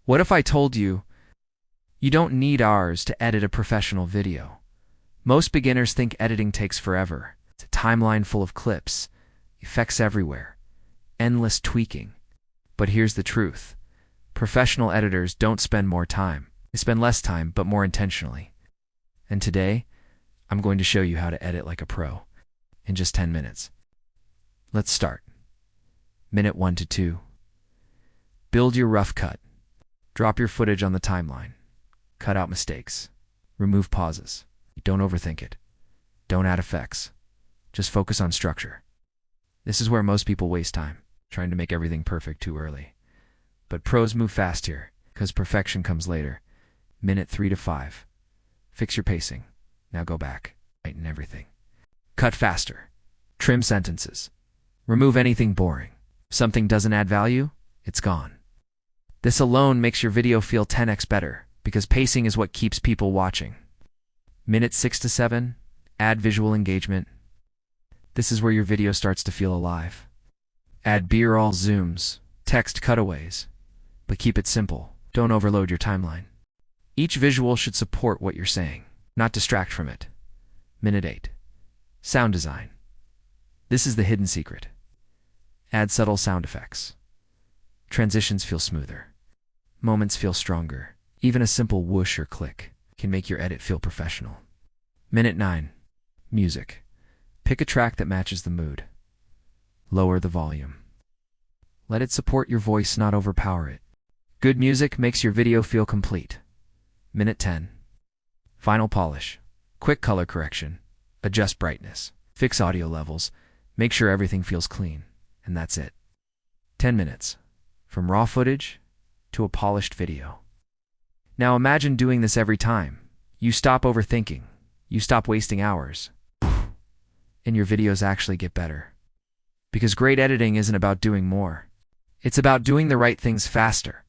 What if I told you you don't need hours to edit a professional video? Most beginners think editing takes forever. It's a timeline full of clips, effects everywhere, endless tweaking. But here's the truth. Professional editors don't spend more time. They spend less time, but more intentionally. And today, I'm going to show you how to edit like a pro in just 10 minutes. Let's start. Minute 1 to 2. Build your rough cut. Drop your footage on the timeline. Cut out mistakes. Remove pauses. Don't overthink it. Don't add effects. Just focus on structure. This is where most people waste time, trying to make everything perfect too early. But pros move fast here, because perfection comes later. Minute 3 to 5. Fix your pacing. Now go back. Tighten everything. Cut faster. Trim sentences. Remove anything boring. If something doesn't add value, it's gone. This alone makes your video feel 10x better, because pacing is what keeps people watching. Minute 6 to 7. Add visual engagement. This is where your video starts to feel alive. Add B-roll zooms, text cutaways, but keep it simple. Don't overload your timeline. Each visual should support what you're saying, not distract from it. Minute 8. Sound design. This is the hidden secret. Add subtle sound effects. Transitions feel smoother. Moments feel stronger. Even a simple whoosh or click can make your edit feel professional. Minute 9. Music. Pick a track that matches the mood. Lower the volume. Let it support your voice, not overpower it. Good music makes your video feel complete. Minute 10. Final polish. Quick color correction. Adjust brightness. Fix audio levels. Make sure everything feels clean. And that's it. 10 minutes. From raw footage to a polished video. Now imagine doing this every time. You stop overthinking. You stop wasting hours. And your videos actually get better. Because great editing isn't about doing more. It's about doing the right things faster.